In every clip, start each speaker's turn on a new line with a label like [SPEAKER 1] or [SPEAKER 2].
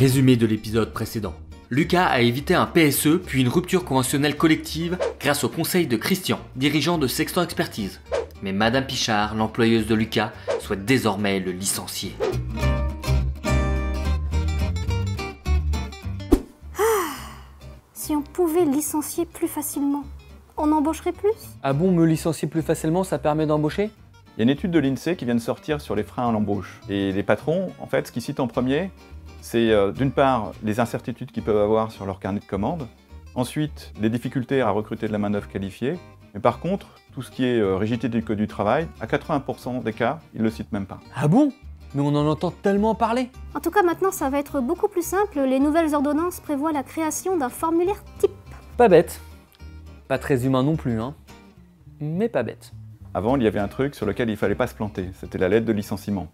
[SPEAKER 1] Résumé de l'épisode précédent. Lucas a évité un PSE puis une rupture conventionnelle collective grâce au conseil de Christian, dirigeant de Sextant Expertise. Mais Madame Pichard, l'employeuse de Lucas, souhaite désormais le licencier.
[SPEAKER 2] Si on pouvait licencier plus facilement, on embaucherait plus?
[SPEAKER 3] Ah bon, me licencier plus facilement, ça permet d'embaucher?
[SPEAKER 4] Il y a une étude de l'INSEE qui vient de sortir sur les freins à l'embauche. Et les patrons, en fait, ce qu'ils citent en premier, c'est d'une part les incertitudes qu'ils peuvent avoir sur leur carnet de commandes, ensuite les difficultés à recruter de la main-d'œuvre qualifiée, mais par contre, tout ce qui est rigidité du code du travail, à 80% des cas, ils ne le citent même pas.
[SPEAKER 3] Ah bon? Mais on en entend tellement parler.
[SPEAKER 2] En tout cas, maintenant, ça va être beaucoup plus simple. Les nouvelles ordonnances prévoient la création d'un formulaire type.
[SPEAKER 3] Pas bête. Pas très humain non plus, hein. Mais pas bête.
[SPEAKER 4] Avant, il y avait un truc sur lequel il ne fallait pas se planter, c'était la lettre de licenciement.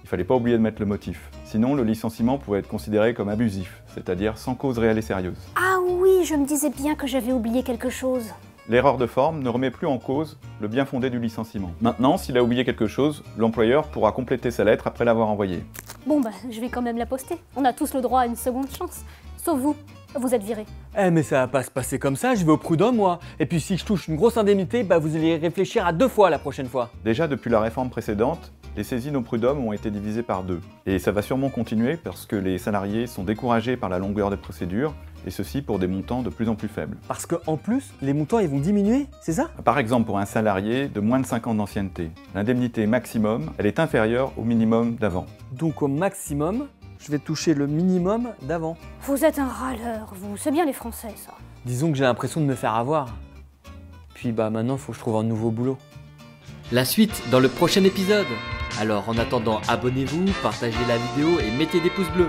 [SPEAKER 4] Il ne fallait pas oublier de mettre le motif. Sinon, le licenciement pouvait être considéré comme abusif, c'est-à-dire sans cause réelle et sérieuse.
[SPEAKER 2] Ah oui, je me disais bien que j'avais oublié quelque chose.
[SPEAKER 4] L'erreur de forme ne remet plus en cause le bien fondé du licenciement. Maintenant, s'il a oublié quelque chose, l'employeur pourra compléter sa lettre après l'avoir envoyée.
[SPEAKER 2] Bon bah, je vais quand même la poster. On a tous le droit à une seconde chance. Sauf vous, vous êtes viré.
[SPEAKER 3] Eh mais ça va pas se passer comme ça, je vais au prud'homme moi. Et puis si je touche une grosse indemnité, bah vous allez y réfléchir à 2 fois la prochaine fois.
[SPEAKER 4] Déjà, depuis la réforme précédente, les saisines au prud'homme ont été divisées par 2. Et ça va sûrement continuer parce que les salariés sont découragés par la longueur des procédures, et ceci pour des montants de plus en plus faibles.
[SPEAKER 3] Parce qu'en plus, les montants ils vont diminuer, c'est ça?
[SPEAKER 4] Par exemple, pour un salarié de moins de 5 ans d'ancienneté, l'indemnité maximum, elle est inférieure au minimum d'avant.
[SPEAKER 3] Donc au maximum, je vais toucher le minimum d'avant.
[SPEAKER 2] Vous êtes un râleur, vous. C'est bien les Français, ça.
[SPEAKER 3] Disons que j'ai l'impression de me faire avoir. Puis bah maintenant, faut que je trouve un nouveau boulot.
[SPEAKER 1] La suite dans le prochain épisode. Alors en attendant, abonnez-vous, partagez la vidéo et mettez des pouces bleus.